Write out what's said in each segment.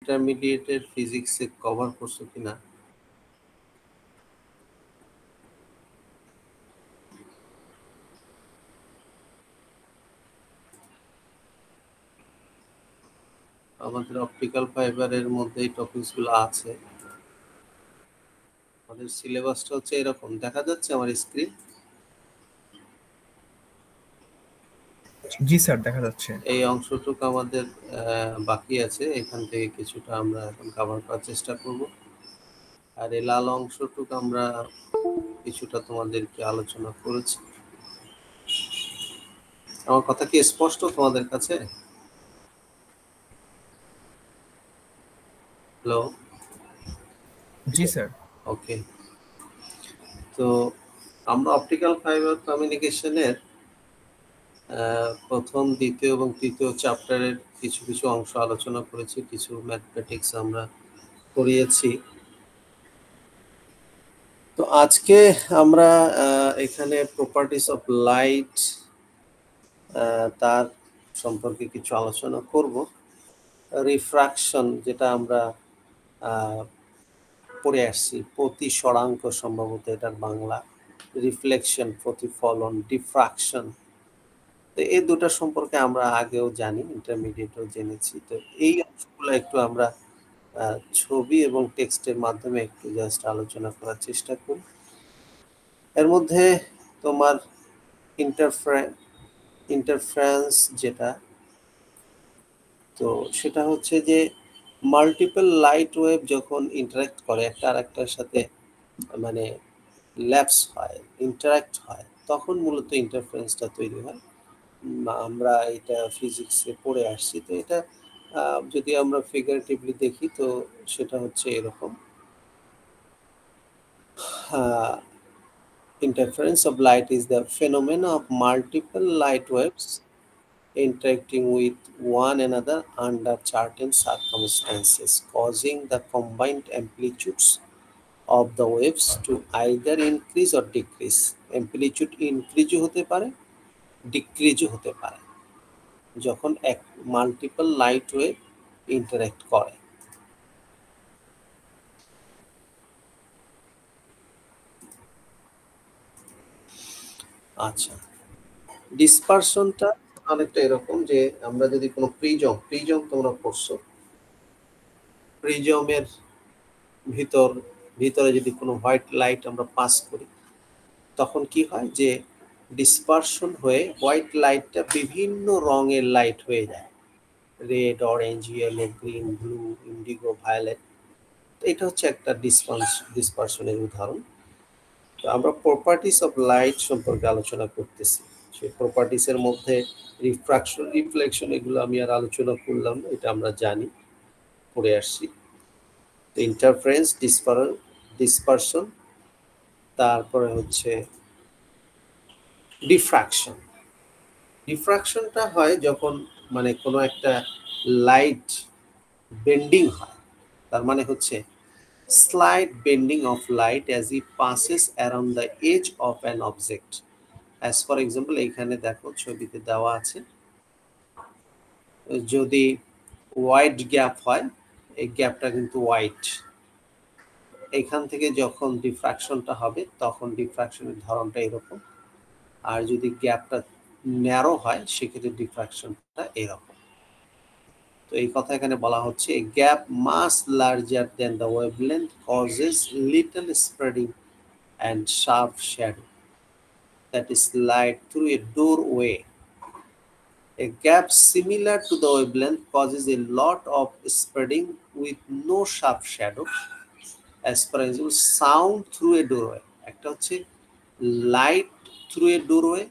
ইন্টারমিডিয়েটের ফিজিক্সে কভার করছো কিনা? আমাদের অপটিক্যাল ফাইবারের মধ্যে এই টপিকসগুলো আছে। আমাদের সিলেবাসটা হচ্ছে এরকম, দেখা যাচ্ছে আমার স্ক্রিন? জি স্যার, দেখা যাচ্ছে। এই অংশটুকু আমাদের বাকি আছে, এখান থেকে কিছুটা আমরা এখন কভার করার চেষ্টা করব। আর এই লাল অংশটুকু আমরা কিছুটা তোমাদেরকে আলোচনা করেছি। আমার কথা কি স্পষ্ট তোমাদের কাছে? হ্যালো? জি স্যার। ওকে, তো আমরা অপটিক্যাল ফাইবার কমিউনিকেশনের প্রথম, দ্বিতীয় এবং তৃতীয় চ্যাপ্টারের কিছু কিছু অংশ আলোচনা করেছি, কিছু ম্যাথমেটিক্স আমরা করিয়েছি। তো আজকে আমরা এখানে প্রপার্টিস অফ লাইট তার সম্পর্কে কিছু আলোচনা করব। রিফ্রাকশন, যেটা আমরা পড়ে আসছি, প্রতিসরাঙ্ক সম্ভবত এটার বাংলা, রিফ্লেকশন প্রতিফলন, ডিফ্রাকশন। তো এই দুটো সম্পর্কে আমরা আগেও জানি, ইন্টারমিডিয়েটেও জেনেছি। তো এই অংশগুলো একটু আমরা ছবি এবং টেক্সটের মাধ্যমে একটু জাস্ট আলোচনা করার চেষ্টা করি। এর মধ্যে তোমার ইন্টারফারেন্স যেটা, তো সেটা হচ্ছে যে মাল্টিপল লাইট ওয়েভ যখন ইন্টারাক্ট করে একটা আরেকটার সাথে, মানে ল্যাপস হয়, ইন্টারাক্ট হয়, তখন মূলত ইন্টারফারেন্সটা তৈরি হয়। আমরা এটা ফিজিক্সে পড়ে আসছি। তো এটা যদি আমরা ফিগারেটিভলি দেখি তো সেটা হচ্ছে এরকম। Interference of light is the phenomena of multiple light waves interacting with one another under certain circumstances, causing the combined amplitudes of the waves to either increase or decrease. Amplitude increase হতে পারে, decrease হতে পারে যখন এক multiple light wave interact করে। আচ্ছা, ডিসপারশনটা অনেকটা এরকম যে আমরা যদি কোনো প্রিজম তোমরা পড়ছো, প্রিজমের ভিতরে যদি কোনো হোয়াইট লাইট আমরা পাস করি, তখন কি হয় যে ডিসপারশন হয়ে হোয়াইট লাইটটা বিভিন্ন রঙের লাইট হয়ে যায়, red, orange, yellow, green, blue, indigo, violet. এটা হচ্ছে একটা ডিসপারশনের উদাহরণ। তো আমরা প্রপার্টিস অফ লাইট সম্পর্কে আলোচনা করতেছি। সেই প্রপার্টিসের মধ্যে রিফ্রাকশন, রিফ্লেকশন, এগুলো আমি আর আলোচনা করলাম না, এটা আমরা জানি, পড়ে আসছি। ইন্টারফারেন্স, ডিসপারশন, তারপরে হচ্ছে ডিফ্রাকশন। ডিফ্রাকশনটা হয় যখন মানে কোনো একটা লাইট বেন্ডিং হয়, তার মানে হচ্ছে slight bending of light as it passes around the edge of an object. As for example, এখানে দেখো ছবিতে দেওয়া আছে, যদি হোয়াইট গ্যাপ হয়, এই গ্যাপটা কিন্তু হোয়াইট, এখান থেকে যখন ডিফ্রাকশনটা হবে তখন ডিফ্রাকশনের ধরনটা এরকম। আর যদি গ্যাপটা ন্যারো হয় সেক্ষেত্রে ডিফ্রাকশনটা এরকম। তো এই কথা এখানে বলা হচ্ছে, gap much larger than the wavelength causes little spreading and sharp shadow, that is light through a doorway. A gap similar to the wavelength causes a lot of spreading with no sharp shadow. As for example, sound through a doorway, একটা হচ্ছে light through a doorway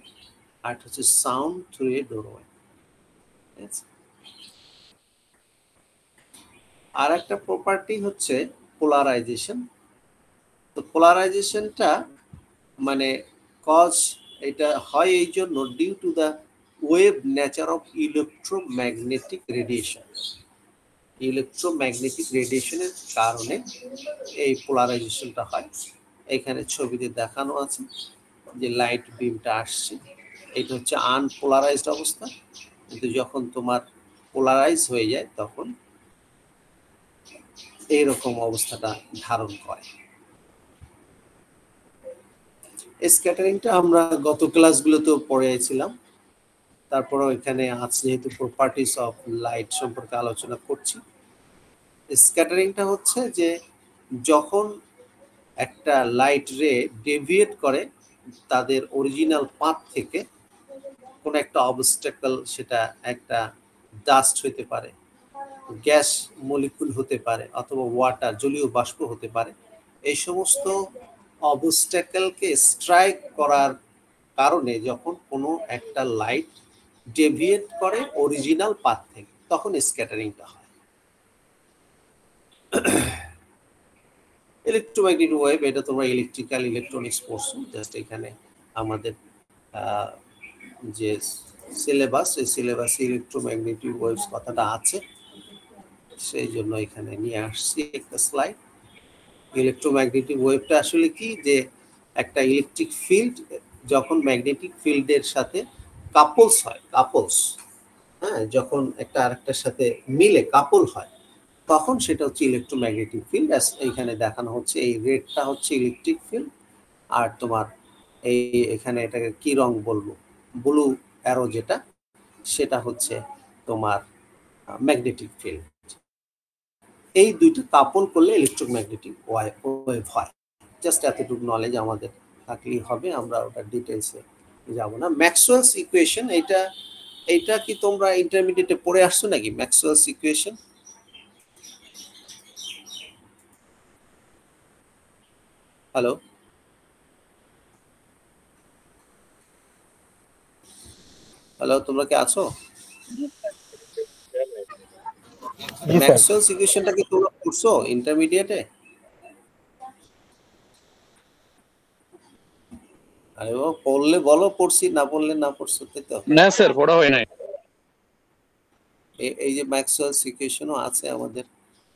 আর হচ্ছে sound through a doorway। আর একটা property হচ্ছে polarisation. তো পোলারাইজেশনটা মানে cause, এটা হয় এই জন্য due to the wave nature of electromagnetic radiation. Electromagnetic রেডিয়েশনের কারণে এই পোলারাইজেশনটা হয়। এখানে ছবিতে দেখানো আছে যে লাইট বিমটা আসছে, এটা হচ্ছে আনপোলারাইজড অবস্থা, কিন্তু যখন তোমার পোলারাইজ হয়ে যায় তখন এইরকম অবস্থাটা ধারণ করে। স্ক্যাটারিংটা আমরা গত ক্লাসগুলোতেও পড়েছিলাম, তারপরেও এখানে আজ যেহেতু প্রপার্টিস অফ লাইট সম্পর্কে আলোচনা করছি। স্ক্যাটারিংটা হচ্ছে যে যখন একটা লাইট রে ডেভিয়েট করে তাদের অরিজিনাল পাথ থেকে কোনো একটা অবস্টাকল, সেটা একটা ডাস্ট হতে পারে, গ্যাস মলিকুল হতে পারে, অথবা ওয়াটার জলীয় বাষ্প হতে পারে, এই সমস্ত অবস্টাকলকে স্ট্রাইক করার কারণে যখন কোনো একটা লাইট ডেভিয়েট করে অরিজিনাল পাথ থেকে, তখন স্ক্যাটারিংটা হয়। ইলেকট্রোম্যাগনেটিক ওয়েভ, এটা তোমরা ইলেকট্রিক্যাল ইলেকট্রনিক্স পড়ছো, জাস্ট এখানে আমাদের যে সিলেবাস, এই সিলেবাসে ইলেকট্রোম্যাগনেটিক ওয়েভস কথাটা আছে, সেই জন্য এখানে নিয়ে আসছি একটা স্লাইড। ইলেকট্রোম্যাগনেটিক ওয়েভটা আসলে কি, যে একটা ইলেকট্রিক ফিল্ড যখন ম্যাগনেটিক ফিল্ডের সাথে কাপলস হয়, হ্যাঁ, যখন একটা আরেকটার সাথে মিলে কাপল হয়, তখন সেটা হচ্ছে ইলেকট্রোম্যাগনেটিক ফিল্ড। এইখানে দেখানো হচ্ছে এই রেডটা হচ্ছে ইলেকট্রিক ফিল্ড, আর তোমার এই এখানে এটাকে কি রং বলবো, ব্লু অ্যারো যেটা, সেটা হচ্ছে তোমার ম্যাগনেটিক ফিল্ড। এই দুইটা কাপল করলে ইলেকট্রোম্যাগনেটিক ওয়েভ হয়। জাস্ট এতটুকু নলেজ আমাদের থাকলেই হবে, আমরা ওটা ডিটেলসে যাব না। ম্যাক্সওয়েলস ইকুয়েশন, এইটা কি তোমরা ইন্টারমিডিয়েটে পড়ে আসছো নাকি? ম্যাক্সওয়েলস ইকুয়েশন, হ্যালো হ্যালো, তোমরা কি আছো? ম্যাক্সওয়েলস ইকুয়েশনটা কি তোমরা পড়ছো ইন্টারমিডিয়েটে? আরে ও, পড়লে বলো পড়ছি, না পড়লে না পড়ছো, তাই তো? না স্যার, পড়া হয় নাই। এই যে ম্যাক্সওয়েলস ইকুয়েশনও আছে আমাদের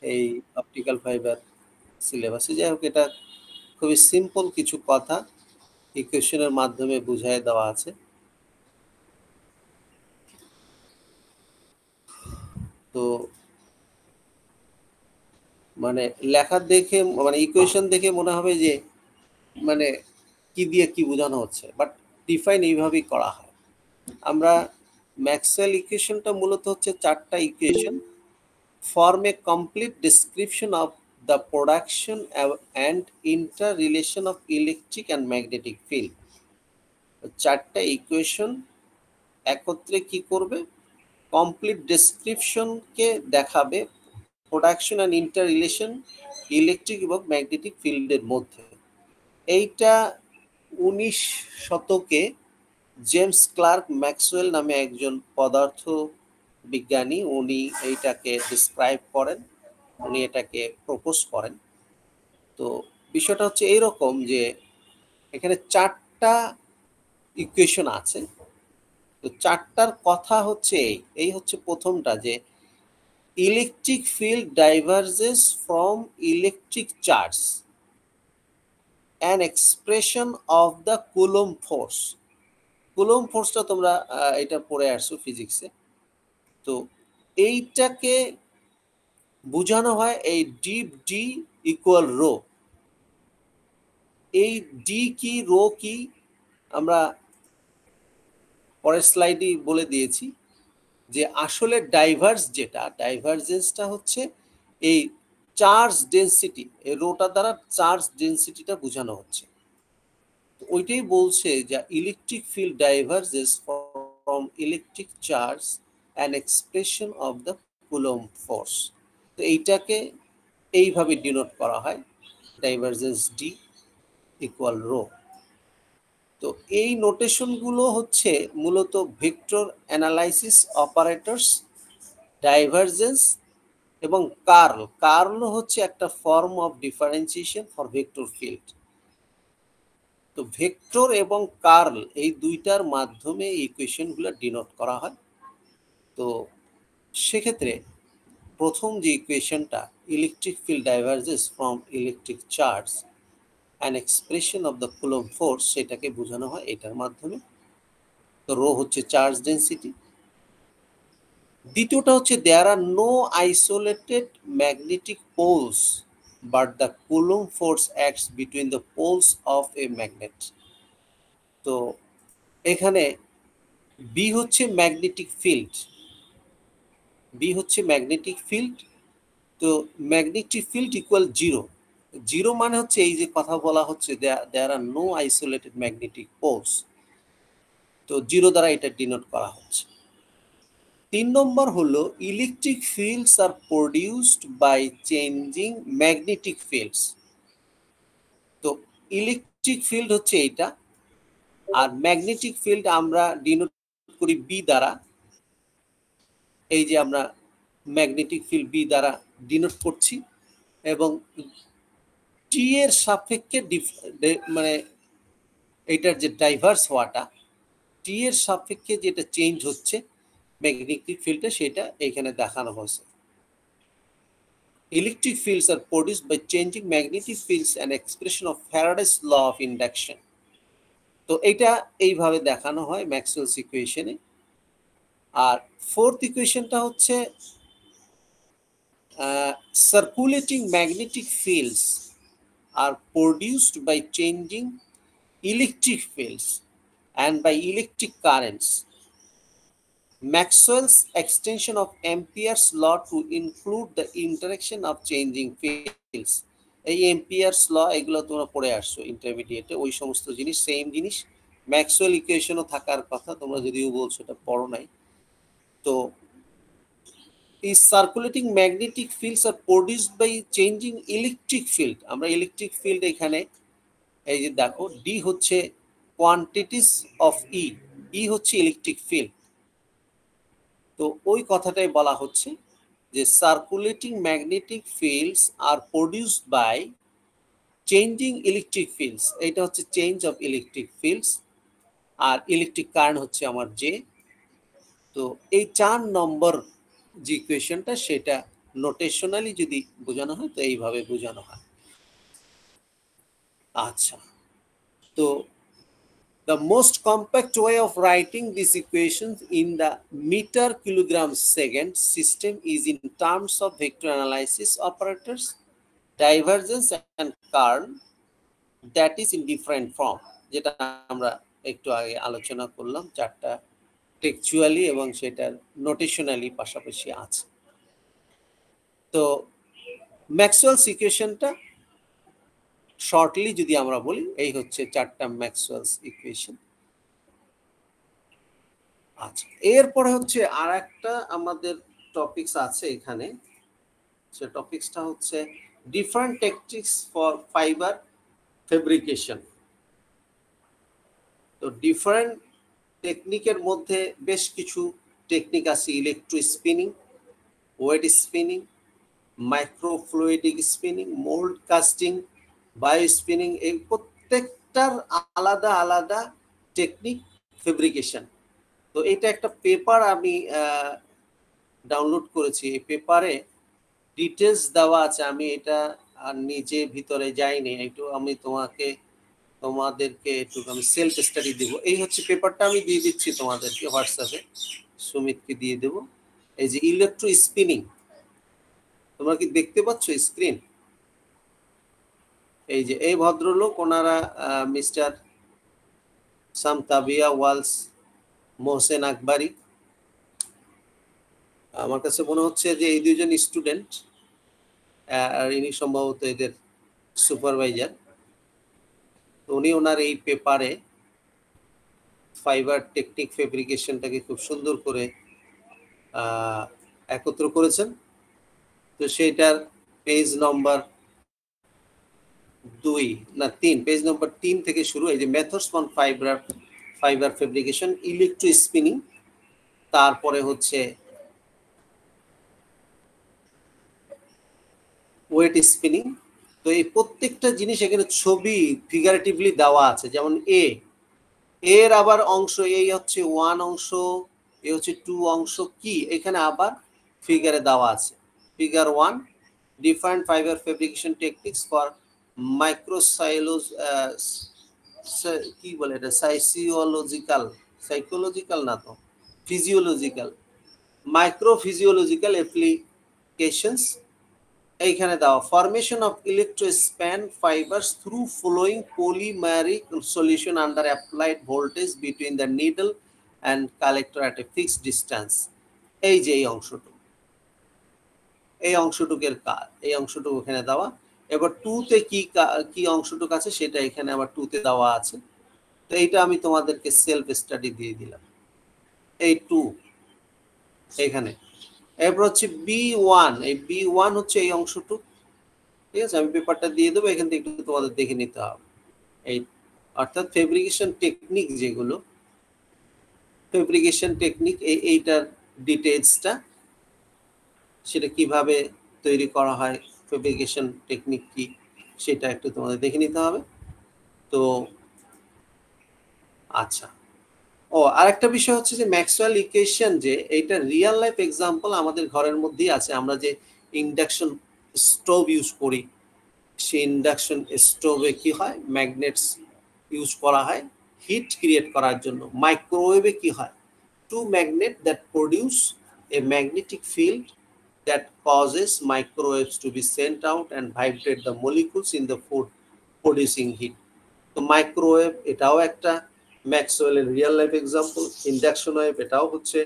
এই অপটিক্যাল ফাইবার সিলেবাসে। যাই হোক, এটা খুবই সিম্পল কিছু কথা ইকুয়েশনের মাধ্যমে বুঝাই দেওয়া আছে। তো মানে লেখা দেখে, মানে ইকুয়েশন দেখে মনে হবে যে মানে কি দিয়ে কি বোঝানো হচ্ছে, বাট ডিফাইন এইভাবেই করা হয়। আমরা ম্যাক্সওয়েল ইকুয়েশনটা মূলত হচ্ছে চারটা equation, form a complete description of the production and interrelation of electric and magnetic field. চারটা ইকুয়েশন একত্রে কি করবে, কমপ্লিট ডেসক্রিপশনকে দেখাবে প্রোডাকশন অ্যান্ড ইন্টাররিলেশন ইলেকট্রিক এবং ম্যাগনেটিক ফিল্ডের মধ্যে। এইটা 19 শতকে জেমস ক্লার্ক ম্যাক্সওয়েল নামে একজন পদার্থ বিজ্ঞানী, উনি এইটাকে ডিসক্রাইব করেন, উনি এটাকে প্রপোজ করেন। তো বিষয়টা হচ্ছে এইরকম যে এখানে চারটা ইকুয়েশন আছে। তো চারটার কথা হচ্ছে এই হচ্ছে প্রথমটা, যে electric field diverges from electric charge, an expression of the Coulomb force. Coulomb ফোর্সটা তোমরা এটা পড়ে আসছো ফিজিক্সে। তো এইটাকে বোঝানো হয় এই ডি ইকুয়াল রো। এই ডি কি, রো কি, আমরা পরের স্লাইডেই বলে দিয়েছি যে আসলে ডাইভার্জেন্সটা হচ্ছে এই চার্জ ডেন্সিটি, এই রোটা দ্বারা চার্জ ডেন্সিটিটা বোঝানো হচ্ছে। ওইটাই বলছে যে electric field diverges from electric charge an expression of the Coulomb force. তো এইটাকে এইভাবে ডিনোট করা হয়, ডাইভার্জেন্স ডি ইকুয়াল রো। তো এই নোটেশনগুলো হচ্ছে মূলত ভেক্টর অ্যানালাইসিস অপারেটরস, ডাইভারজেন্স এবং কার্ল হচ্ছে একটা form of differentiation for vector field. তো ভেক্টর এবং কার্ল এই দুইটার মাধ্যমে এই ইকুয়েশনগুলো ডিনোট করা হয়। তো সেক্ষেত্রে প্রথম যে ইকুয়েশনটা, electric field diverges from electric charge an expression of the Coulomb force, সেটাকে বোঝানো হয় এটার মাধ্যমে। তো রো হচ্ছে চার্জ ডেন্সিটি, দ্বিতীয়টা হচ্ছে there are no isolated magnetic poles but the Coulomb force acts between the poles of a magnet. তো এখানে বি হচ্ছে ম্যাগনেটিক ফিল্ড, বি হচ্ছে ম্যাগনেটিক ফিল্ড। তো magnetic field equal zero, zero মানে হচ্ছে এই যে কথা বলা হচ্ছে there are no isolated magnetic poles, তো জিরো দ্বারা এটা ডিনোট করা হচ্ছে। 3 নম্বর হলো electric fields are produced by changing magnetic fields. তো ইলেকট্রিক ফিল্ড হচ্ছে এইটা, আর ম্যাগনেটিক ফিল্ড আমরা ডিনোট করি বি দ্বারা। এই যে আমরা ম্যাগনেটিক ফিল্ড বি দ্বারা ডিনোট করছি, এবং টি এর সাপেক্ষে মানে এটার যে ডাইভার্স হওয়াটা, টি এর সাপেক্ষে যেটা চেঞ্জ হচ্ছে ম্যাগনেটিক ফিল্ডে, সেটা এখানে দেখানো হয়েছে। Electric fields are produced by changing magnetic fields, an expression of Faraday's law of induction. তো এটা এইভাবে দেখানো হয় ম্যাক্সওয়েলস ইকুয়েশনে। আর ফোর্থ ইকুয়েশনটা হচ্ছে circulating magnetic fields are produced by changing electric fields and by electric currents. Maxwell's extension of Ampere's law to include the interaction of changing fields. এই এম্পিয়ার্স ল এগুলো তোমরা পড়ে আসছো ইন্টারমিডিয়েটে, ওই সমস্ত জিনিস সেম জিনিস। ম্যাক্সওয়েল ইকুয়েশনও থাকার কথা, তোমরা যদিও বলছো এটা পড়ো নাই। তো এই circulating magnetic fields are produced by changing electric field. আমরা ইলেকট্রিক ফিল্ড এখানে এই যে দেখো, ডি হচ্ছে কোয়ান্টিটিস অফ ই, ই হচ্ছে ইলেকট্রিক ফিল্ড। তো ওই কথাটাই বলা হচ্ছে যে circulating magnetic fields are produced by changing electric fields, এটা হচ্ছে চেঞ্জ অফ ইলেকট্রিক ফিল্ডস, আর ইলেকট্রিক কারেন্ট হচ্ছে আমার জে। তো এই 4 নম্বর যে ইকুয়েশনটা, সেটা নোটেশনালি যদি বোঝানো হয় তো এইভাবে বোঝানো হয়। আচ্ছা, তো the most compact way of writing these equations in the meter kilogram second system is in terms of vector analysis operators, divergence and curl, that is in different form, যেটা আমরা একটু আগে আলোচনা করলাম, চারটা টেক্সচুয়ালি এবং সেটার নোটেশনালি পাশাপাশি আছে। তো ম্যাক্সওয়েলস ইকুয়েশনটা শর্টলি যদি আমরা বলি, এই হচ্ছে চারটা ম্যাক্সওয়েলস ইকুয়েশন। আচ্ছা, এরপরে হচ্ছে আর একটা আমাদের টপিকস আছে এখানে, সে টপিকসটা হচ্ছে different techniques for fibre fabrication. তো ডিফারেন্ট টেকনিকের মধ্যে বেশ কিছু টেকনিক আছে, electro spinning, wet spinning, microfluidic spinning, mould casting, bio spinning. এই প্রত্যেকটার আলাদা আলাদা টেকনিক ফেব্রিকেশন। তো এটা একটা পেপার আমি ডাউনলোড করেছি, এই পেপারে ডিটেলস দেওয়া আছে। আমি এটা আর নিজে ভিতরে যাইনি, একটু আমি তোমাদেরকে একটু আমি সেলফ স্টাডি দেবো। এই হচ্ছে পেপারটা, আমি দিয়ে দিচ্ছি তোমাদেরকে হোয়াটসঅ্যাপে, সুমিতকে দিয়ে দেবো। এই যে ইলেকট্রো স্পিনিং, তোমরা কি দেখতে পাচ্ছ স্ক্রিন? এই যে এই ভদ্রলোক, ওনারা মিস্টার সামতাবিয়া ওয়ালস, মোহসেন আকবরী। আমার কাছে মনে হচ্ছে যে এই দুজন স্টুডেন্ট, আর ইনি সম্ভবত এদের সুপারভাইজার। উনি ওনার এই পেপারে ফাইবার টেকনিক ফেব্রিকেশনটাকে খুব সুন্দর করে একত্র করেছেন। তো সেটার পেজ নম্বর 2 না 3, পেজ নম্বর 3 থেকে শুরু। এই যে methods on fibre fabrication, electro spinning, তারপরে হচ্ছে ওয়েট স্পিনিং। তো এই প্রত্যেকটা জিনিস এখানে ছবি ফিগারেটিভলি দেওয়া আছে। যেমন এর আবার অংশ, এই হচ্ছে 1 অংশ, এ হচ্ছে 2 অংশ, কি এখানে আবার ফিগারে দেওয়া আছে। Figure 1, different fibre fabrication techniques for মাইক্রোসাইলোজ, কি বলে এটা, সাইকোলজিক্যাল না তো ফিজিওলজিক্যাল মাইক্রোফিজিওলজিক্যাল অ্যাপ্লিকেশনস এইখানে দেওয়া formation of electrospun fibres through flowing polymeric solution under applied voltage between the needle and collector at a fixed distance. এই যে এই অংশটুকু, এই অংশটুকের কাজ, এই অংশটুকু এখানে দেওয়া। এবার টুতে কি অংশটুকু আছে সেটা এখানে আবার টুতে দেওয়া আছে। তো এইটা আমি তোমাদেরকে সেলফ স্টাডি দিয়ে দিলাম, এই টু এখানে। এরপর হচ্ছে B1, এই B1 হচ্ছে এই অংশটুকু, ঠিক আছে? আমি পেপারটা দিয়ে দেবো, এখান থেকে একটু তোমাদের দেখে নিতে হবে। এই অর্থাৎ ফেব্রিকেশন টেকনিক, যেগুলো ফেব্রিকেশন টেকনিক, এইটার ডিটেলসটা, সেটা কিভাবে তৈরি করা হয়, ফেব্রিকেশন টেকনিক কি, সেটা একটু তোমাদের দেখে নিতে হবে। তো আচ্ছা, ও আরেকটা বিষয় হচ্ছে যে ম্যাক্সওয়েল ইকুয়েশন, যে এইটা রিয়েল লাইফ এক্সাম্পল আমাদের ঘরের মধ্যেই আছে। আমরা যে ইন্ডাকশন স্টোভ ইউজ করি, সেই ইন্ডাকশন স্টোভে কি হয়, ম্যাগনেটস ইউজ করা হয় হিট ক্রিয়েট করার জন্য। মাইক্রোওয়েভে কি হয়, two magnet that produce a magnetic field that causes microwaves to be sent out and vibrate the molecules in the food producing heat. তো মাইক্রোওয়েভ এটাও একটা ম্যাক্সওয়েলের real life example. Induction wave এটাও হচ্ছে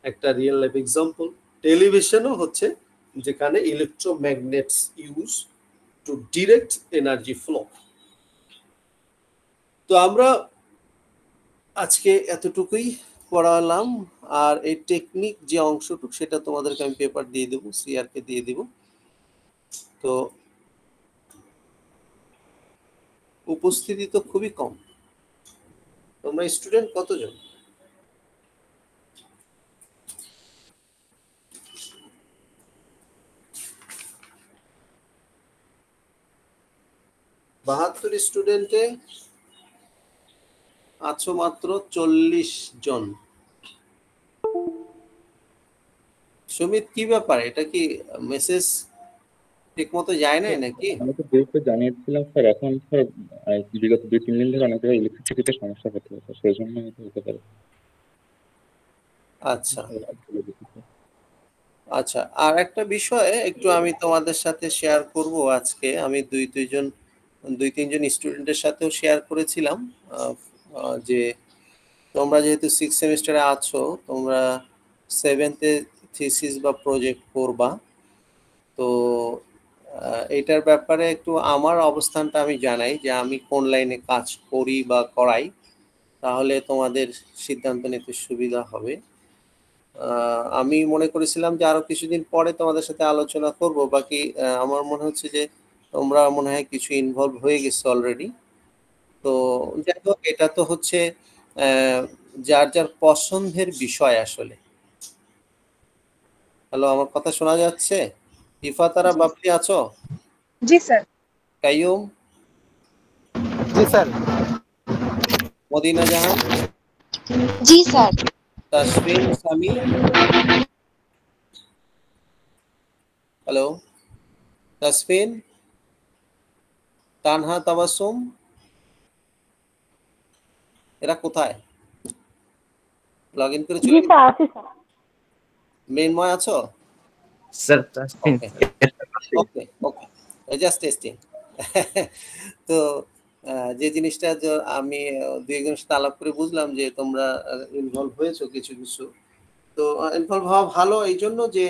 একটা রিয়েল লাইফ এক্সাম্পল। টেলিভিশনও হচ্ছে, যেখানে electromagnets use to direct energy flow. তো আমরা আজকে এতটুকুই পড়ালাম। আর এই টেকনিক যে অংশটুকু, সেটা তোমাদেরকে আমি পেপার দিয়ে দেবো, সিআরকে দিয়ে দিব। তো উপস্থিতি তো খুবই কম। তোমরা স্টুডেন্ট কতজন? বাহাত্তর স্টুডেন্টে আছো মাত্র 40 জন। সুমিত, কি ব্যাপার? এটা কি মেসেজ ঠিক মতো যায় নাই নাকি? আমি তো গ্রুপে জানিয়েছিলাম স্যার, এখন স্যার বিগত 2-3 দিন ধরে অনেক জায়গায় ইলেকট্রিসিটিতে সমস্যা হচ্ছে স্যার, সেই জন্য হতে পারে। আচ্ছা আচ্ছা, আর একটা বিষয় একটু আমি তোমাদের সাথে শেয়ার করব আজকে। আমি দুই তিনজন স্টুডেন্টের সাথেও শেয়ার করেছিলাম যে তোমরা যেহেতু 6 সেমিস্টারে আছো, তোমরা 7th-এ থিসিস বা প্রজেক্ট করবা। তো এটার ব্যাপারে একটু আমার অবস্থানটা আমি জানাই, যে আমি কোন লাইনে কাজ করি বা করাই, তাহলে তোমাদের সিদ্ধান্ত নিতে সুবিধা হবে। আমি মনে করেছিলাম যে আরো কিছুদিন পরে তোমাদের সাথে আলোচনা করব। বাকি আমার মনে হচ্ছে যে তোমরা মনে হয় কিছু ইনভলভ হয়ে গেছো অলরেডি। তো যাই হোক, এটা তো হচ্ছে যার যার পছন্দের বিষয় আসলে। হ্যালো, আমার কথা শোনা যাচ্ছে? ইফাতারা বাপি আছো? জি স্যার। কাইয়ুম? জি স্যার। মদিনা জাহান? জি স্যার। তাসফিন সামি? হ্যালো তাসফিন? তানহা তাবাসুম? এরা কোথায়? লগ ইন করে চলে? স্যার আছি স্যার। মেনময় আছো? স্যার তাসফিন। ওকে ওকে, জাস্ট টেস্টিং। তো যে জিনিসটা আমি দুই একজনের সাথে আলাপ করে বুঝলাম যে তোমরা ইনভলভ হয়েছো কিছু কিছু। তো ইনভলভ হওয়া ভালো, এই জন্য যে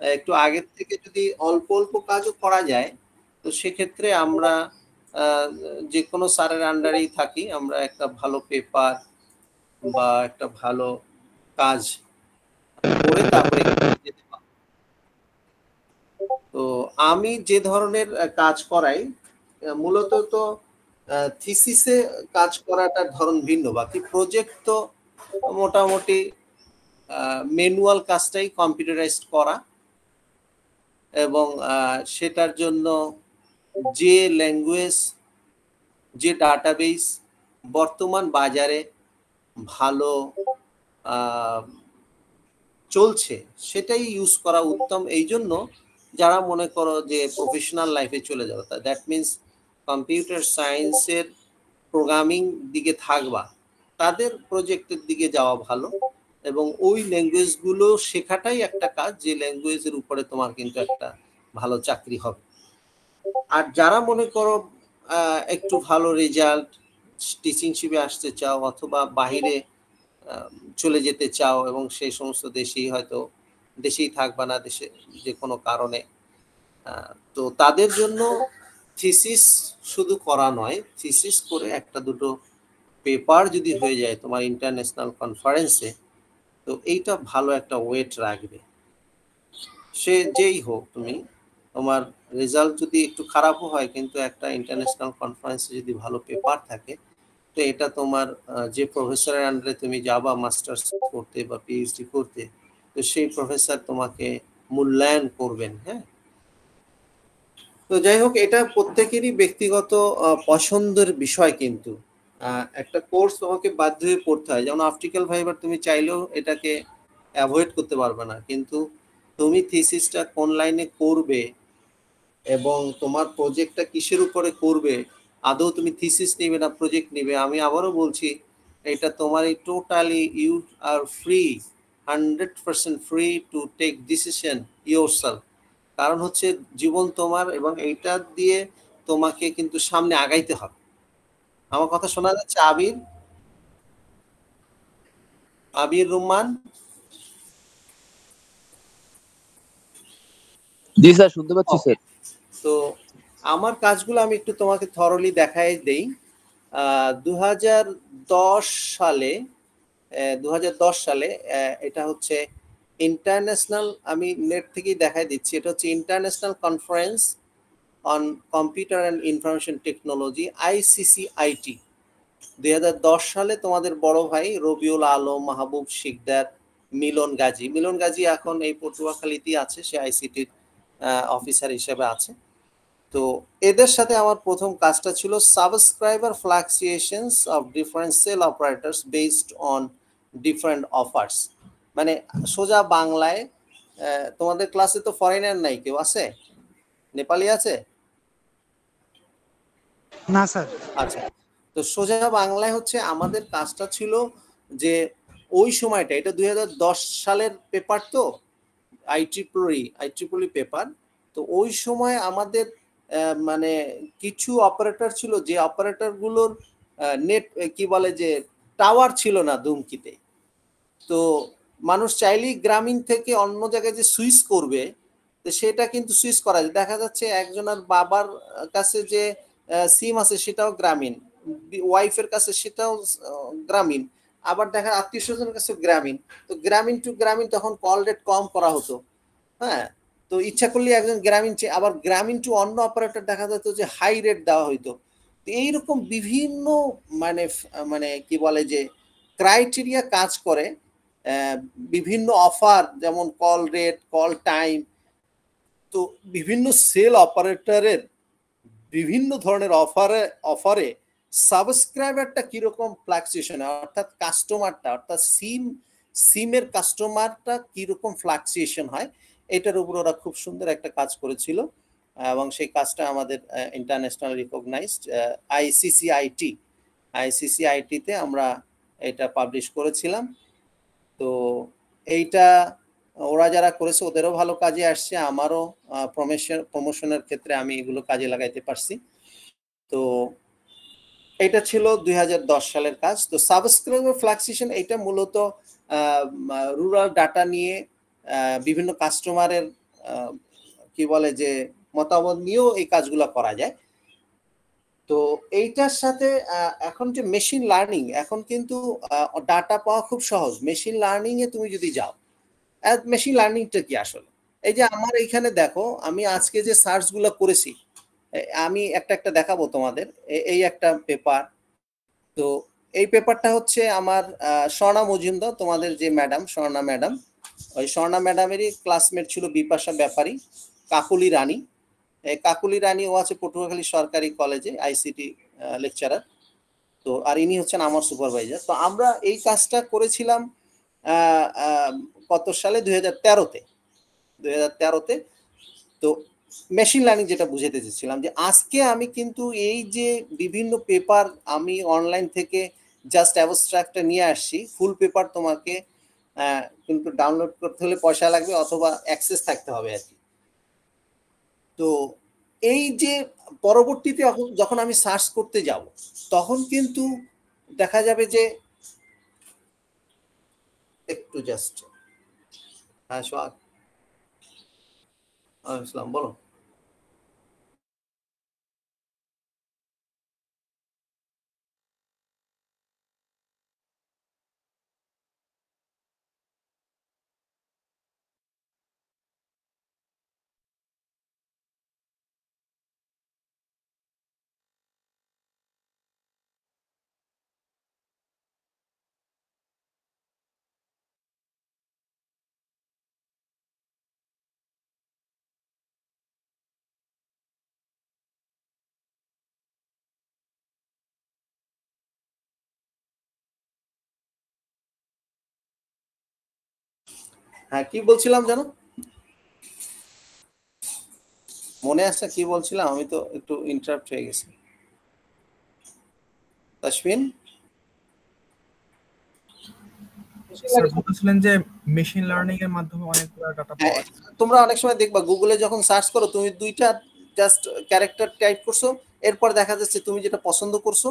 একটু আগের থেকে যদি অল্প অল্প কাজও করা যায়, তো সেক্ষেত্রে আমরা যে কোনো স্যারের আন্ডারেই থাকি, আমরা একটা ভালো পেপার বা একটা ভালো কাজ করে তারপরে যেতে পারবো। তো আমি যে ধরনের কাজ করাই, মূলত তো থিসিসে কাজ করাটার ধরন ভিন্ন। বাকি প্রজেক্ট তো মোটামুটি ম্যানুয়াল কাজটাই কম্পিউটারাইজড করা, এবং সেটার জন্য যে ল্যাঙ্গুয়েজ, যে ডাটাবেস বর্তমান বাজারে ভালো চলছে, সেটাই ইউজ করা উত্তম। এই জন্য যারা মনে করো যে প্রফেশনাল লাইফে চলে যাবে, দ্যাট মিনস কম্পিউটার সায়েন্সের প্রোগ্রামিং দিকে থাকবা, তাদের প্রজেক্টের দিকে যাওয়া ভালো। এবং ওই ল্যাঙ্গুয়েজগুলো শেখাটাই একটা কাজ, যে ল্যাঙ্গুয়েজের উপরে তোমার কিন্তু একটা ভালো চাকরি হবে। আর যারা মনে করো একটু ভালো রেজাল্ট, টিচিংশিপে আসতে চাও অথবা বাহিরে চলে যেতে চাও এবং সেই সমস্ত দেশেই হয়তো দেশেই থাকবা না, দেশে যে কোনো কারণে, তো তাদের জন্য থিসিস শুধু করা নয়, থিসিস করে একটা দুটো পেপার যদি হয়ে যায় তোমার ইন্টারন্যাশনাল কনফারেন্সে, তো এইটা ভালো একটা ওয়েট রাখবে। সে যেই হোক, তুমি তোমার রেজাল্ট যদি একটু খারাপও হয় কিন্তু একটা ইন্টারন্যাশনাল কনফারেন্সে যদি ভালো পেপার থাকে, তো এটা তোমার যে প্রফেসরের আন্ডারে তুমি যাবা মাস্টার্স করতে বা পিএইচডি করতে, তো সেই প্রফেসর তোমাকে মূল্যায়ন করবেন। হ্যাঁ, তো যাই হোক, এটা প্রত্যেকেরই ব্যক্তিগত পছন্দের বিষয়, কিন্তু একটা কোর্স তোমাকে বাধ্য হয়ে পড়তে হয়। যেমন অপটিক্যাল ফাইবার তুমি চাইলেও এটাকে অ্যাভয়েড করতে পারবে না, কিন্তু তুমি থিসিসটা কোন লাইনে করবে এবং তোমার প্রজেক্টটা কিসের উপরে করবে, আদৌ তুমি থিসিস নিবে না প্রজেক্ট নিবে, আমি আবারও বলছি এটা তোমারই totally, you are free, 100% free to take decision yourself. কারণ হচ্ছে জীবন তোমার, এবং এইটা দিয়ে তোমাকে কিন্তু সামনে আগাইতে হবে। আমার কথা শোনা যাচ্ছে? আবির, আবির রুমান? জি স্যার, শুনতে পাচ্ছি স্যার। তো আমার কাজগুলো আমি একটু তোমাকে থরলি দেখাই দেই। 2010 সালে 2010 সালে এটা হচ্ছে ইন্টারন্যাশনাল, আমি নেট থেকেই দেখাই দিচ্ছি, এটা হচ্ছে international conference on computer and information technology, ICCIT। 2010 সালে তোমাদের বড় ভাই রবিউল আলম, মাহবুব শিকদার, মিলন গাজী। মিলন গাজী এখন এই পটুয়াখালীতেই আছে, সে আইসিটির অফিসার হিসেবে আছে। তো এদের সাথে আমার প্রথম কাজটা ছিল subscriber fluctuations of different cell operators based on different offers. মানে সোজা বাংলায়, তোমাদের ক্লাসে তো ফরেনার নাই, কেউ আছে? নেপালি আছে? না স্যার। আচ্ছা, তো সোজা বাংলায় হচ্ছে আমাদের কাজটা ছিল যে ওই সময়টা, এটা 2010 সালের পেপার, তো আইট্রিপলি পেপার। তো ওই সময় আমাদের মানে কিছু অপারেটর ছিল, যে অপারেটরগুলোর নেট কি বলে যে টাওয়ার ছিল না ধুমকিতে। তো মানুষ চাইলেই গ্রামীণ থেকে অন্য জায়গায় যে সুইচ করবে, তো সেটা কিন্তু সুইচ করা যায়। দেখা যাচ্ছে একজনের বাবার কাছে যে সিম আছে সেটাও গ্রামীণ, ওয়াইফের কাছে সেটাও গ্রামীণ, আবার দেখা আত্মীয় স্বজনের কাছে গ্রামীণ। তো গ্রামীণ টু গ্রামীণ তখন কল রেট কম করা হতো। হ্যাঁ, তো ইচ্ছা করলে একজন গ্রামীণ, আবার গ্রামীণ টু অন্য অপারেটর দেখা যেত যে হাই রেট দেওয়া হইতো। তো এইরকম বিভিন্ন মানে মানে কি বলে যে ক্রাইটেরিয়া কাজ করে, বিভিন্ন অফার, যেমন কল রেট, কল টাইম। তো বিভিন্ন সেল অপারেটরের বিভিন্ন ধরনের অফারে সাবস্ক্রাইবারটা কিরকম ফ্লাকচুয়েশন, অর্থাৎ কাস্টমারটা, অর্থাৎ সিমের কাস্টমারটা কিরকম ফ্লাকচুয়েশন হয়, এটার উপর ওরা খুব সুন্দর একটা কাজ করেছিল। এবং সেই কাজটা আমাদের ইন্টারন্যাশনাল রিকগনাইজড আইসিসিআইটিতে আমরা এটা পাবলিশ করেছিলাম। তো এইটা ওরা যারা করেছে ওদেরও ভালো কাজে আসছে, আমারও প্রমোশনের ক্ষেত্রে আমি এগুলো কাজে লাগাইতে পারছি। তো এটা ছিল 2010 সালের কাজ। তো সাবস্ক্রাইবার ফ্লাকচুয়েশন এটা মূলত রুরাল ডাটা নিয়ে বিভিন্ন কাস্টমারের কি বলে যে মতামত নিয়েও এই কাজগুলো করা যায়। তো এইটার সাথে এখন যে মেশিন লার্নিং, এখন কিন্তু ডাটা পাওয়া খুব সহজ। মেশিন লার্নিং এ তুমি যদি যাও, মেশিন লার্নিংটা কি আসলে, এই যে আমার এইখানে দেখো, আমি আজকে যে সার্চগুলো করেছি, আমি একটা একটা দেখাবো তোমাদের। এই একটা পেপার, তো এই পেপারটা হচ্ছে আমার স্বর্ণা মজুমদার, তোমাদের যে ম্যাডাম স্বর্ণা ম্যাডাম, ওই স্বর্ণা ম্যাডামেরই ক্লাসমেট ছিল বিপাশা ব্যাপারী, কাকুলি রানী। কাকুলি রানী ও আছে পটুয়াখালী সরকারি কলেজে আইসিটি লেকচারার। তো আর ইনি হচ্ছেন আমার সুপারভাইজার। তো আমরা এই কাজটা করেছিলাম কত সালে, 2013তে। তো মেশিন লার্নিং যেটা বুঝাতে চেয়েছিলাম, যে আজকে আমি কিন্তু এই যে বিভিন্ন পেপার আমি অনলাইন থেকে জাস্ট অ্যাবস্ট্রাক্টটা নিয়ে আসছি, ফুল পেপার তোমাকে কিন্তু ডাউনলোড করতে হলে পয়সা লাগবে অথবা অ্যাক্সেস থাকতে হবে আর কি। তো এই যে পরবর্তীতে যখন আমি সার্চ করতে যাব তখন কিন্তু দেখা যাবে যে একটু জাস্ট, হ্যাঁ সোহাগ আসসালাম বলো। হ্যাঁ কি বলছিলাম জানো, মনে আছে কি বলছিলাম? আমি তো একটু ইন্টারাপ্ট হয়ে গেছি। তাসফিন স্যার বলছিলেন যে মেশিন লার্নিং এর মাধ্যমে অনেকগুলো ডাটা পাওয়া যায়। তোমরা অনেক সময় দেখবা গুগলে যখন সার্চ করো তুমি দুইটা জাস্ট ক্যারেক্টার টাইপ করছো, এরপর দেখা যাচ্ছে তুমি যেটা পছন্দ করছো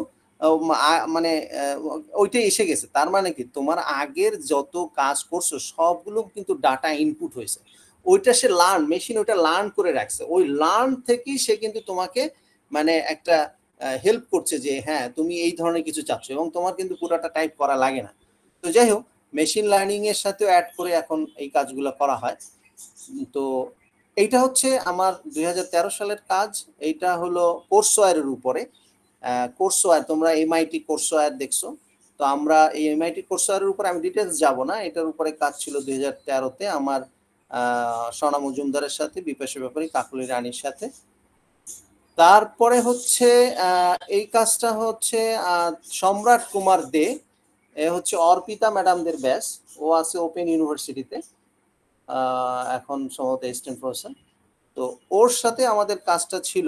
মানে ওইটাই এসে গেছে। তার মানে কি তোমার আগের যত কাজ করছো সবগুলো কিন্তু ডাটা ইনপুট হয়েছে, ওইটা সে মেশিন ওইটা লার্ন করে রাখছে। ওই লার্ন থেকেই সে কিন্তু তোমাকে মানে একটা হেল্প করছে যে হ্যাঁ তুমি এই ধরনের কিছু চাচ্ছ, এবং তোমার কিন্তু পুরোটা টাইপ করা লাগে না। তো যাই হোক, মেশিন লার্নিং এর সাথেও অ্যাড করে এখন এই কাজগুলো করা হয়। তো এইটা হচ্ছে আমার 2013 সালের কাজ। এইটা হলো কোর্সওয়্যারের উপরে। কোর্সওয়্যার, তোমরা এমআইটি কোর্সওয়্যার দেখছো, তো আমরা এই এমআইটি কোর্সওয়্যারের উপরে আমি ডিটেলস যাব না, এটার উপরে কাজ ছিল 2013-তে আমার সোনা মজুমদারের সাথে, বিপাশা ব্যাপারী, কাকলি রানীর সাথে। তারপরে হচ্ছে এই কাজটা হচ্ছে সম্রাট কুমার দে, এ হচ্ছে অর্পিতা ম্যাডামদের ব্যাচ, ও আছে ওপেন ইউনিভার্সিটিতে, এখন সম্ভবত অ্যাসিস্ট্যান্ট প্রফেসর। তো ওর সাথে আমাদের কাজটা ছিল,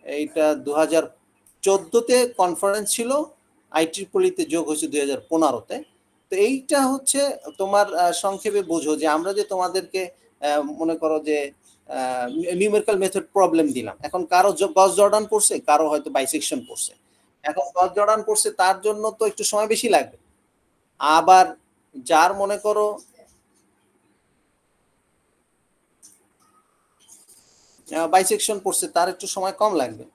এইটা 2014-তে কনফারেন্স ছিল, আইট্রিপলিতে যোগ হয়েছে 2015-তে। তো এইটা হচ্ছে তোমার সংক্ষেপে বোঝো যে আমরা যে তোমাদেরকে মনে করো যে নিউমেরিক্যাল মেথড প্রবলেম দিলাম, এখন কারো গস জর্ডান পড়ছে, কারো হয়তো বাইসেকশন পড়ছে। এখন গস জর্ডান পড়ছে তার জন্য তো একটু সময় বেশি লাগবে, আবার যার মনে করো বাইসেকশন পড়ছে তার একটু সময় কম লাগবে।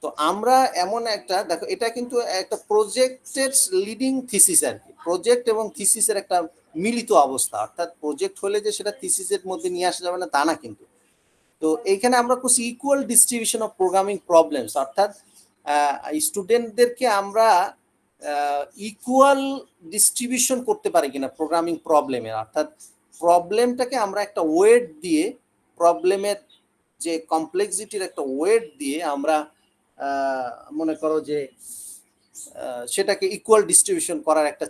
তো আমরা এমন একটা, দেখো এটা কিন্তু একটা প্রজেক্টের লিডিং থিসিস আর কি, প্রজেক্ট এবং থিসিসের একটা মিলিত অবস্থা, অর্থাৎ প্রজেক্ট হলে যে সেটা থিসিসের মধ্যে নিয়ে আসা যাবে না তা না কিন্তু। তো এইখানে আমরা করছি equal distribution of programming problems, অর্থাৎ স্টুডেন্টদেরকে আমরা ইকুয়াল ডিস্ট্রিবিউশন করতে পারি কিনা প্রোগ্রামিং প্রবলেমের, অর্থাৎ প্রবলেমটাকে আমরা একটা ওয়েট দিয়ে, প্রবলেমের যে কমপ্লেক্সিটির একটা ওয়েট দিয়ে আমরা মনে করো যে সেটাকে ইকুয়াল ডিস্ট্রিবিউশন করার একটা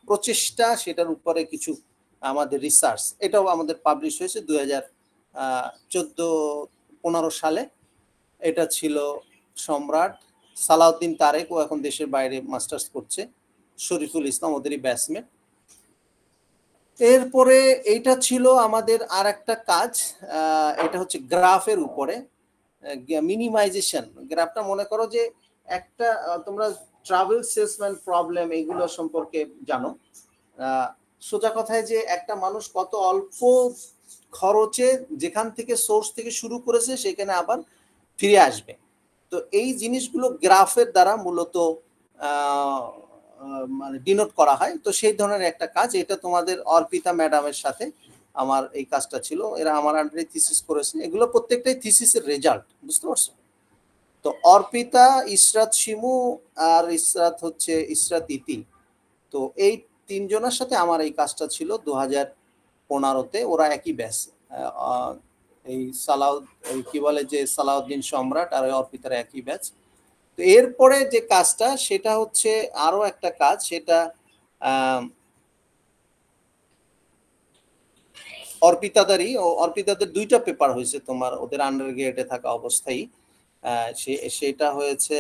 প্রচেষ্টা, সেটার উপরে কিছু আমাদের রিসার্চ, এটাও আমাদের পাবলিশ হয়েছে 2014-15 সালে। এটা ছিল সম্রাট, সালাউদ্দিন তারেক, ও এখন দেশের বাইরে মাস্টার্স করছে, শরীফুল ইসলাম ওদেরই ব্যাচমেট। এরপরে এইটা ছিল আমাদের আর একটা কাজ, এটা হচ্ছে গ্রাফের উপরে মিনিমাইজেশন। গ্রাফটা মনে করো যে একটা, তোমরা ট্রাভেল সেলসম্যান প্রবলেম এইগুলো সম্পর্কে জানো, সোজা কথায় যে একটা মানুষ কত অল্প খরচে যেখান থেকে সোর্স থেকে শুরু করেছে সেখানে আবার ফিরে আসবে। তো এই জিনিসগুলো গ্রাফের দ্বারা মূলত মানে ডিনোট করা হয়। তো সেই ধরনের একটা কাজ, এটা তোমাদের অর্পিতা ম্যাডামের সাথে আমার এই কাজটা ছিল, এরা আমার আন্ডারে থিসিস করেছে, এগুলো প্রত্যেকটাই থিসিসের রেজাল্ট, বুঝতে পারছো? তো অর্পিতা, ইসরাত শিমু আর ইসরাত হচ্ছে ইসরাত ইতি, তো এই তিনজনের সাথে আমার এই কাজটা ছিল 2015-তে, ওরা একই ব্যাচ, এই কি বলে যে সালাউদ্দিন সম্রাট আর অর্পিতার একই ব্যাচ। তো এরপরে যে কাজটা সেটা হচ্ছে আরো একটা কাজ, সেটা অর্পিতাদের দুইটা পেপার হয়েছে তোমার ওদের আন্ডার গ্রেডে থাকা অবস্থায়, সেটা হয়েছে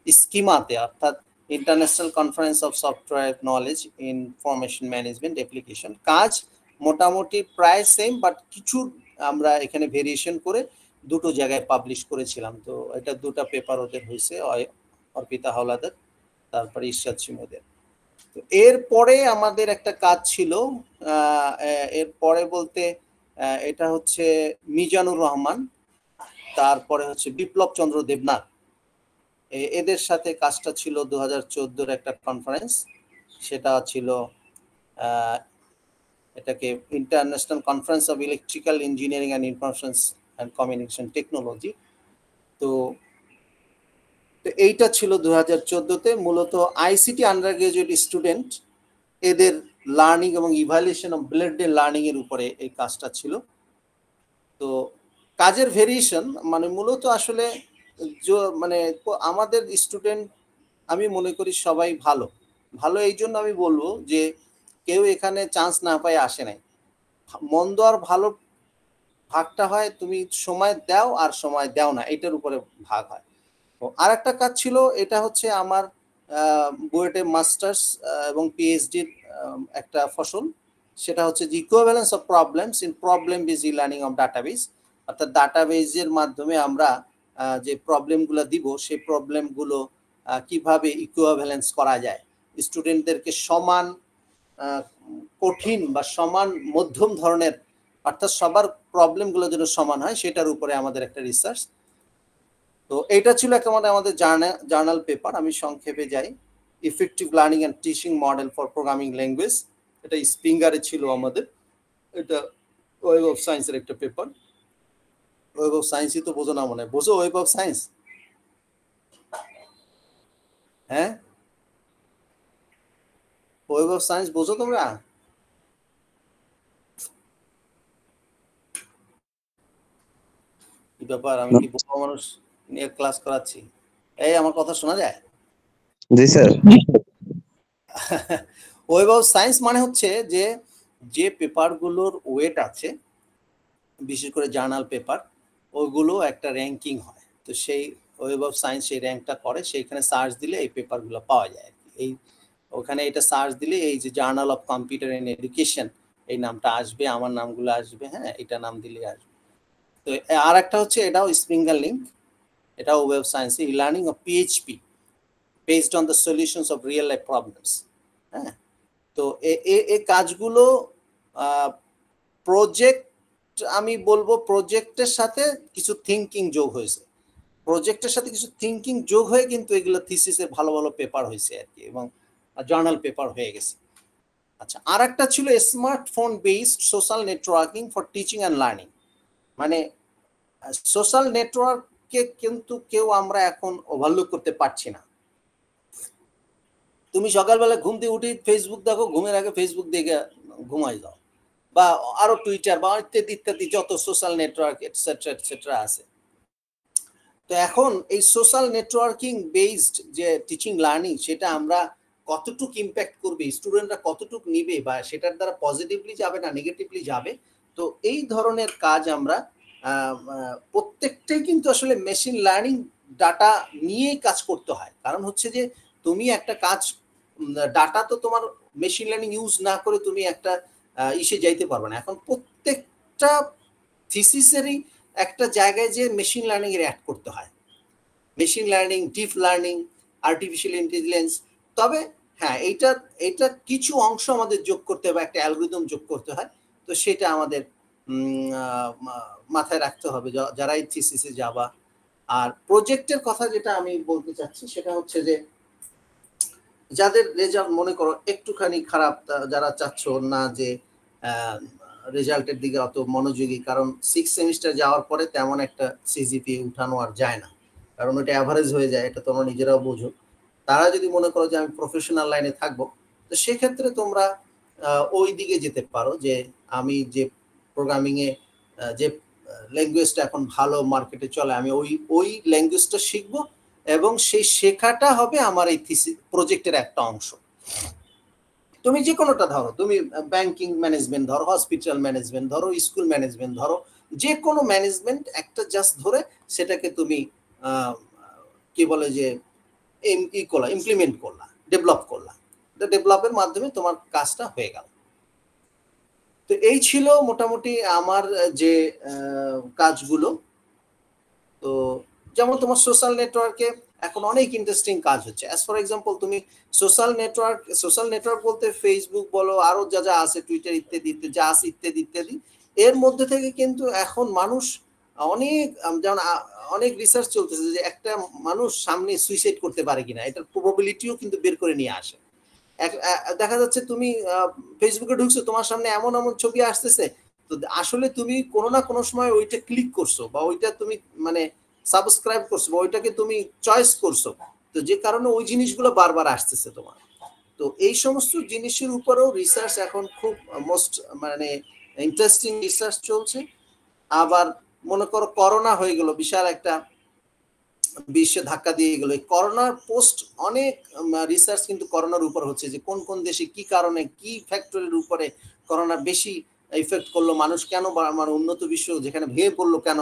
স্কিমাতে, অর্থাৎ international conference of software knowledge information management application. কাজ মোটামুটি প্রায় সেম, বাট কিছু আমরা এখানে ভেরিয়েশন করে দুটো জায়গায় পাবলিশ করেছিলাম। তো এটা দুটো পেপার ওদের হয়েছে, অর্পিতা হাওলাদার তারপরে ইরশাদ শিমুদের। তো এরপরে আমাদের একটা কাজ ছিল, এরপরে বলতে এটা হচ্ছে মিজানুর রহমান, তারপরে হচ্ছে বিপ্লব চন্দ্র দেবনাথ, এদের সাথে কাজটা ছিল 2014 একটা কনফারেন্স। সেটা ছিল এটাকে international conference of electrical engineering and information and communication technology. তো এইটা ছিল 2014-তে। মূলত আইসিটি আন্ডার গ্রাজুয়েট স্টুডেন্ট এদের লার্নিং এবং ইভ্যালুয়েশন অফ ব্লেন্ডেড লার্নিং এর উপরে এই কাজটা ছিল। তো কাজের ভেরিয়েশন মানে মূলত আসলে মানে আমাদের স্টুডেন্ট আমি মনে করি সবাই ভালো ভালো। এই জন্য আমি বলবো যে কেউ এখানে চান্স না পায় আসে নাই। মন্দ আর ভালো ভাগটা হয় তুমি সময় দাও আর সময় দাও না, এটার উপরে ভাগ হয়। আর একটা কাজ ছিল, এটা হচ্ছে আমার বুয়েটে মাস্টার্স এবং পিএইচডির একটা ফসল। সেটা হচ্ছে যে equivalence of problems in problem based learning of database. অর্থাৎ ডাটাবেসের মাধ্যমে আমরা যে প্রবলেমগুলো দিব সেই প্রবলেমগুলো কিভাবে ইকুইভ্যালেন্স করা যায়, স্টুডেন্টদেরকে সমান কঠিন বা সমান মধ্যম ধরনের, অর্থাৎ সবার প্রবলেমগুলো যেন সমান হয়, সেটার উপরে আমাদের একটা রিসার্চ। তো এটা ছিল একেবারে আমাদের জার্নাল পেপার। আমি সংক্ষেপে যাই। Effective learning and teaching model for programming language, এটা স্প্রিঙ্গারে ছিল আমাদের। এটা ওয়েব অফ সায়েন্সের একটা পেপার। ওয়েব অফ সায়েন্সই তো বোঝো না মনে হয়, বোঝো ওয়েব অফ সায়েন্স? হ্যাঁ, ওয়েব অফ সায়েন্স বোঝো তোমরা? কি ব্যাপার, আমি কি বোকা মানুষ নিয়ে ক্লাস করাচ্ছি? এই আমার কথা শোনা যায়? জি স্যার। ওয়েব অফ সায়েন্স মানে হচ্ছে যে পেপারগুলোর ওয়েট আছে, বিশেষ করে জার্নাল পেপার, ওইগুলো একটা র্যাঙ্কিং হয়। তো সেই ওয়েব অফ সায়েন্স সেই র্যাঙ্কটা করে, সেইখানে সার্চ দিলে এই পেপারগুলো পাওয়া যায়। এই ওখানে এটা সার্চ দিলে এই যে journal of computer and education এই নামটা আসবে, আমার নামগুলো আসবে। হ্যাঁ, এটা নাম দিলে আসবে। তো আর একটা হচ্ছে এটাও স্প্রিঙ্গার লিঙ্ক, এটাও ওয়েব সায়েন্সে learning of PHP based on the solutions of real life problems. হ্যাঁ, তো এই কাজগুলো প্রজেক্ট, আমি বলবো প্রজেক্টের সাথে কিছু থিঙ্কিং যোগ হয়েছে, প্রজেক্টের সাথে কিছু থিঙ্কিং যোগ হয়ে কিন্তু এগুলো থিসিসের ভালো ভালো পেপার হয়েছে আর কি, এবং জার্নাল পেপার হয়ে গেছে। আচ্ছা, আর একটা ছিল smartphone based social networking for teaching and learning. মানে সোশ্যাল নেটওয়ার্ককে কিন্তু কেউ আমরা এখন ওভারলুক করতে পারছি না। তুমি সকালবেলা ঘুম থেকে উঠে ফেসবুক দেখো, ঘুমের আগে ফেসবুক দেখে ঘুমাই যাও, বা আরো টুইটার বা ইত্যাদি ইত্যাদি যত সোশ্যাল নেটওয়ার্ক এটসেট্রা এটসেট্রা আছে। তো এখন এই সোশ্যাল নেটওয়ার্কিং বেসড যে টিচিং লার্নিং, সেটা আমরা কতটুকু ইম্প্যাক্ট করবে, স্টুডেন্টরা কতটুকু নিবে, বা সেটার দ্বারা পজিটিভলি যাবে না নেগেটিভলি যাবে। তো এই ধরনের কাজ আমরা প্রত্যেকটাই কিন্তু আসলে মেশিন লার্নিং ডাটা নিয়েই কাজ করতে হয়। কারণ হচ্ছে যে তুমি একটা কাজ, ডাটা তো তোমার মেশিন লার্নিং ইউজ না করে তুমি একটা ইসে যাইতে পারবে না। এখন প্রত্যেকটা থিসিসেরই একটা জায়গায় যে মেশিন লার্নিং এর অ্যাড করতে হয়, machine learning, deep learning, artificial intelligence. তবে হ্যাঁ, এইটা কিছু অংশ আমাদের যোগ করতে হবে, একটা অ্যালগরিদম যোগ করতে হয়। তো সেটা আমাদের মাথায় রাখতে হবে যারা এই থিসিসে যাবা। আর প্রজেক্টের কথা যেটা আমি বলতে চাচ্ছি সেটা হচ্ছে যে যাদের রেজাল্ট মনে করো একটুখানি খারাপ, যারা চাচ্ছ না যে রেজাল্টের দিকে অত মনোযোগী, কারণ 6 সেমিস্টার যাওয়ার পরে তেমন একটা সিজিপিএ উঠানো আর যায় না, কারণ ওটা অ্যাভারেজ হয়ে যায়, এটা তোমরা নিজেরাও বোঝো। তারা যদি মনে করো যে আমি প্রফেশনাল লাইনে থাকবো, তো সেক্ষেত্রে তোমরা ওই দিকে যেতে পারো যে আমি যে প্রোগ্রামিংয়ে যে ল্যাঙ্গুয়েজটা এখন ভালো মার্কেটে চলে, আমি ওই ল্যাঙ্গুয়েজটা শিখবো, এবং সেই শেখাটা হবে আমার এই প্রজেক্টের একটা অংশ। তুমি যে কোনোটা ধরো, তুমি ব্যাংকিং ম্যানেজমেন্ট ধরো, হসপিটাল ম্যানেজমেন্ট ধরো, স্কুল ম্যানেজমেন্ট ধরো, যে কোনো ম্যানেজমেন্ট একটা জাস্ট ধরে সেটাকে তুমি কি বলে যে ইমপ্লিমেন্ট করলা, ডেভেলপ করলা, ডেভেলপের মাধ্যমে তোমার কাজটা হয়ে গেল। তো এই ছিল মোটামুটি আমার যে কাজগুলো। তো যেমন তোমার সোশ্যাল নেটওয়ার্কে এখন অনেক ইন্টারেস্টিং কাজ হচ্ছে। অ্যাজ ফর এক্সাম্পল, তুমি সোশ্যাল নেটওয়ার্ক বলতে ফেসবুক বলো, আরো যা যা আছে, টুইটার ইত্যাদি যা আছে ইত্যাদি ইত্যাদি, এর মধ্যে থেকে কিন্তু এখন মানুষ অনেক, যেমন অনেক রিসার্চ চলতেছে যে একটা মানুষ সামনে সুইসাইড করতে পারে কিনা, এটার প্রবাবিলিটিও কিন্তু বের করে নিয়ে আসে। দেখা যাচ্ছে তুমি ফেসবুকে ঢুকছো, তোমার সামনে এমন এমন ছবি আসতেছে, তো আসলে তুমি কোনো না কোনো সময় ওইটা ক্লিক করছো, বা ওইটা তুমি মানে সাবস্ক্রাইব করছো, বা ওইটাকে তুমি চয়েস করছো, তো যে কারণে ওই জিনিসগুলো বারবার আসতেছে তোমার। তো এই সমস্ত জিনিসের উপরেও রিসার্চ এখন খুব মোস্ট মানে ইন্টারেস্টিং রিসার্চ চলছে। আবার মনে করো করোনা হয়ে গেল, বিশাল একটা বিশ্বে ধাক্কা দিয়ে গেল। এই করোনার পোস্ট অনেক রিসার্চ কিন্তু করোনার উপর হচ্ছে, যে কোন কোন দেশে কি কারণে, কি ফ্যাক্টরের উপরে করোনা বেশি ইফেক্ট করলো, মানুষ কেন, মানে উন্নত বিশ্ব যেখানে ভেঙে পড়লো কেন,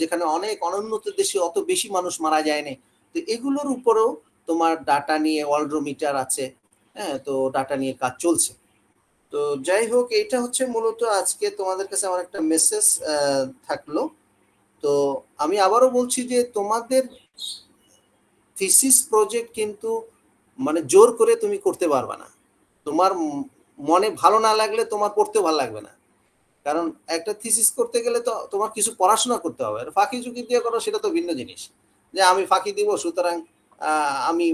যেখানে অনেক অনুন্নত দেশে অত বেশি মানুষ মারা যায়নি। তো এগুলোর উপরেও তোমার ডাটা নিয়ে, ওয়ার্ল্ডোমিটার আছে, হ্যাঁ, তো ডাটা নিয়ে কাজ চলছে। তো যাই হোক, এইটা হচ্ছে মূলত আজকে তোমাদের কাছে আমার একটা মেসেজ থাকলো। তো আমি আবারও বলছি যে তোমাদের থিসিস প্রজেক্ট কিন্তু মানে জোর করে তুমি করতে পারবে না। তোমার মনে ভালো না লাগলে তোমার পড়তে ভালো লাগবে না। কারণ একটা থিসিস করতে গেলে তো তোমার কিছু পড়াশোনা করতে হবে। ফাঁকি ঝুঁকি দিয়ে করো সেটা তো ভিন্ন জিনিস, যে আমি ফাঁকি দিব সুতরাং আমি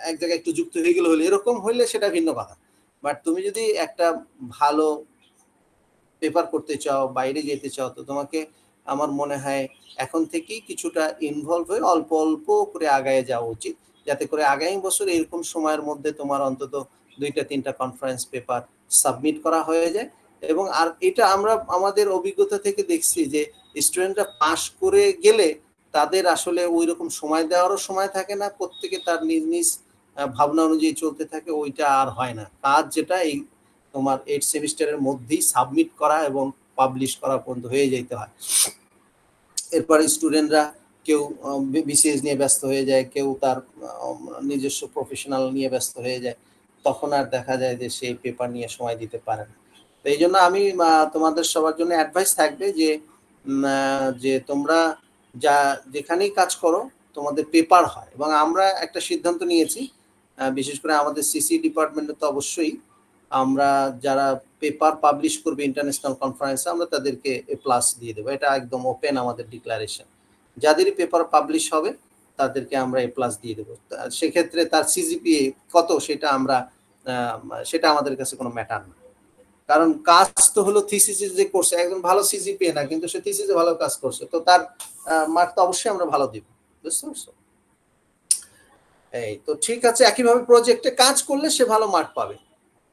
এক জায়গায় একটু যুক্ত হয়ে গেলে হলে, এরকম হইলে সেটা ভিন্ন কথা। বাট তুমি যদি একটা ভালো পেপার করতে চাও, বাইরে যেতে চাও, তো তোমাকে আমার মনে হয় এখন থেকেই কিছুটা ইনভলভ হয়ে অল্প অল্প করে আগায় যাওয়া উচিত, যাতে করে আগামী বছর এরকম সময়ের মধ্যে তোমার অন্তত 2-3টা কনফারেন্স পেপার সাবমিট করা হয়ে যায়। এবং আর এটা আমরা আমাদের অভিজ্ঞতা থেকে দেখছি যে স্টুডেন্টরা পাস করে গেলে তাদের আসলে ওই রকম সময় দেওয়ারও সময় থাকে না, প্রত্যেকে তার নিজ নিজ ভাবনা অনুযায়ী চলতে থাকে, ওইটা আর হয় না। কাজ যেটা এই তোমার 8 সেমিস্টারের মধ্যেই সাবমিট করা এবং পাবলিশ করা পর্যন্ত হয়ে যেতে হয়। এরপর স্টুডেন্টরা কেউ বিসিএস নিয়ে ব্যস্ত হয়ে যায়, কেউ তার নিজস্ব প্রফেশনাল নিয়ে ব্যস্ত হয়ে যায়, তখন আর দেখা যায় যে সেই পেপার নিয়ে সময় দিতে পারে না। তো এই জন্য আমি তোমাদের সবার জন্য অ্যাডভাইস থাকবে যে যে তোমরা যেখানেই কাজ করো তোমাদের পেপার হয়। এবং আমরা একটা সিদ্ধান্ত নিয়েছি, বিশেষ করে আমাদের সিসি ডিপার্টমেন্টে তো অবশ্যই আমরা যারা পেপার পাবলিশ করবে ইন্টারন্যাশনাল কনফারেন্সে, আমরা তাদেরকে A+ দিয়ে দেবো। এটা একদম ওপেন আমাদের ডিক্লারেশন। যাদেরই পেপার পাবলিশ হবে তাদেরকে আমরা A+ দিয়ে দেবো। সেক্ষেত্রে তার সিজিপিএ কত সেটা আমাদের কাছে কোনো ম্যাটার না। কারণ কাজ তো হলো থিসিস যে করছে, একদম ভালো সিজিপিএ না, কিন্তু সে থিসিসে ভালো কাজ করছে, তো তার মার্ক তো অবশ্যই আমরা ভালো দিব। বুঝতে পারছো? এই তো ঠিক আছে। একইভাবে প্রজেক্টে কাজ করলে সে ভালো মার্ক পাবে।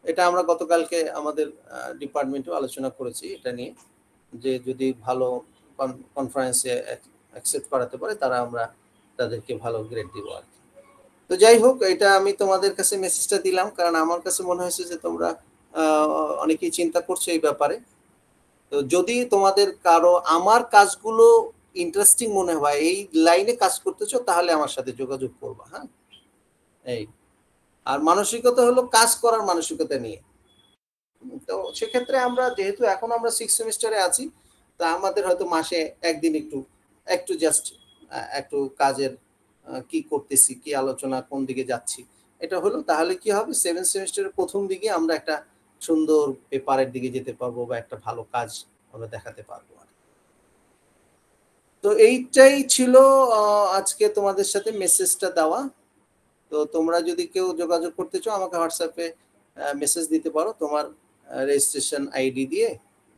এটা আমরা গতকালকে আমাদের ডিপার্টমেন্টেও আলোচনা করেছি এটা নিয়ে, যে যদি ভালো কনফারেন্সে অ্যাকসেপ্ট করাতে পারে আমরা তাদেরকে ভালো গ্রেড দিব আর কি। তো যাই হোক, এটা আমি তোমাদের কাছে মেসেজটা দিলাম, কারণ আমার কাছে মনে হয়েছে যে তোমরা অনেকেই চিন্তা করছো এই ব্যাপারে। তো যদি তোমাদের কারো আমার কাজগুলো ইন্টারেস্টিং মনে হয়, এই লাইনে কাজ করতেছো, তাহলে আমার সাথে যোগাযোগ করবা। হ্যাঁ, এই আর মানসিকতা হলো কাজ করার মানসিকতা নিয়ে। তো সেক্ষেত্রে আমরা যেহেতু এখন আমরা 6 সেমিস্টারে আছি, তা আমাদের হয়তো মাসে একদিন একটু জাস্ট একটু কাজের কি করতেছি, কি আলোচনা, কোন দিকে যাচ্ছি, এটা হলো, তাহলে কি হবে 7 সেমিস্টারের প্রথম দিকে আমরা একটা সুন্দর পেপারের দিকে যেতে পারবো, বা একটা ভালো কাজ আমরা দেখাতে পারবো। তো এইটাই ছিল আজকে তোমাদের সাথে মেসেজটা দেওয়া। তো তোমরা যদি কেউ যোগাযোগ করতে চাও আমাকে হোয়াটসঅ্যাপে মেসেজ দিতে পারো, তোমার রেজিস্ট্রেশন আইডি দিয়ে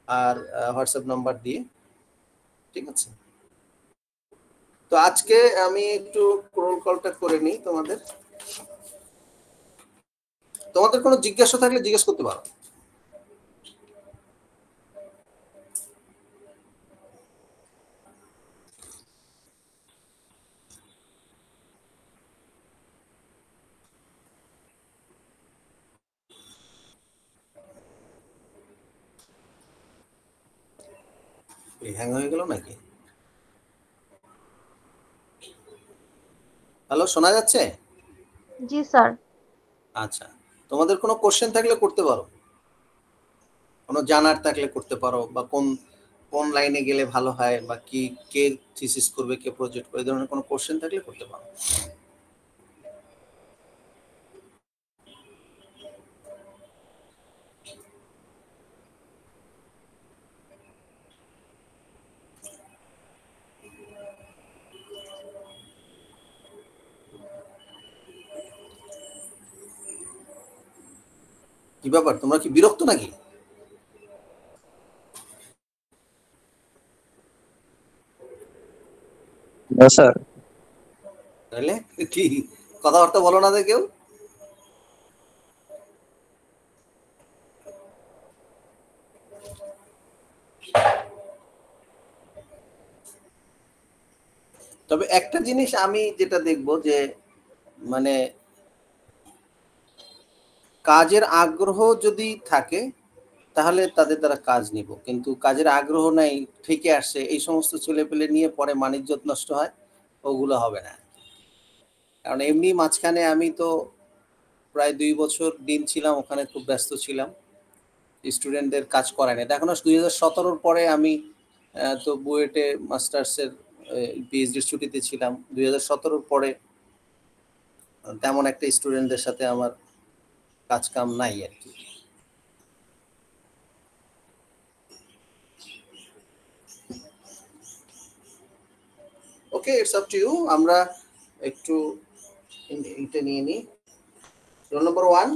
আর হোয়াটসঅ্যাপ নাম্বার দিয়ে। ঠিক আছে? তো আজকে আমি একটু রোল কলটা করে নিই। তোমাদের কোনো জিজ্ঞাসা থাকলে জিজ্ঞেস করতে পারো। হ্যাং হয়ে গেল নাকি? হ্যালো, শোনা যাচ্ছে? জি স্যার। আচ্ছা, তোমাদের কোনো কোশ্চেন থাকলে করতে পারো, কোনো জানার থাকলে করতে পারো, বা কোন কোন লাইনে গেলে ভালো হয়, বা কি কে থিসিস করবে, কে প্রজেক্ট করবে, এই ধরনের কোনো কোশ্চেন থাকলে করতে পারো। কি ব্যাপার, তোমরা কি বিরক্ত নাকি? না স্যার। তাহলে কি কথাবার্তা বলো না যে কেউ? তবে একটা জিনিস আমি যেটা দেখবো যে মানে কাজের আগ্রহ যদি থাকে তাহলে তাদের দ্বারা কাজ নিব, কিন্তু কাজের আগ্রহ নাই, থেকে আসছে, এই সমস্ত ছেলেপেলে নিয়ে পরে মানিজ্যত নষ্ট হয়, ওগুলো হবে না। কারণ এমনি মাঝখানে আমি তো প্রায় 2 বছর দিন ছিলাম ওখানে, খুব ব্যস্ত ছিলাম, স্টুডেন্টদের কাজ করায় না। এটা এখন 2017-র পরে আমি তো বুয়েটে মাস্টার্সের পিএইচডির ছুটিতে ছিলাম। 2017-র পরে তেমন একটা স্টুডেন্টদের সাথে আমার কাজ কাম নাই আর কি। ওকে, ইটস আপ টু ইউ। আমরা একটু এটা নিয়ে নিই। Roll number 1,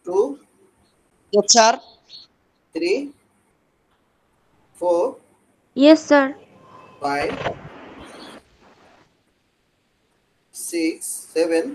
2, Yes, sir. 3, 4, Yes, sir. 5, 6, 7,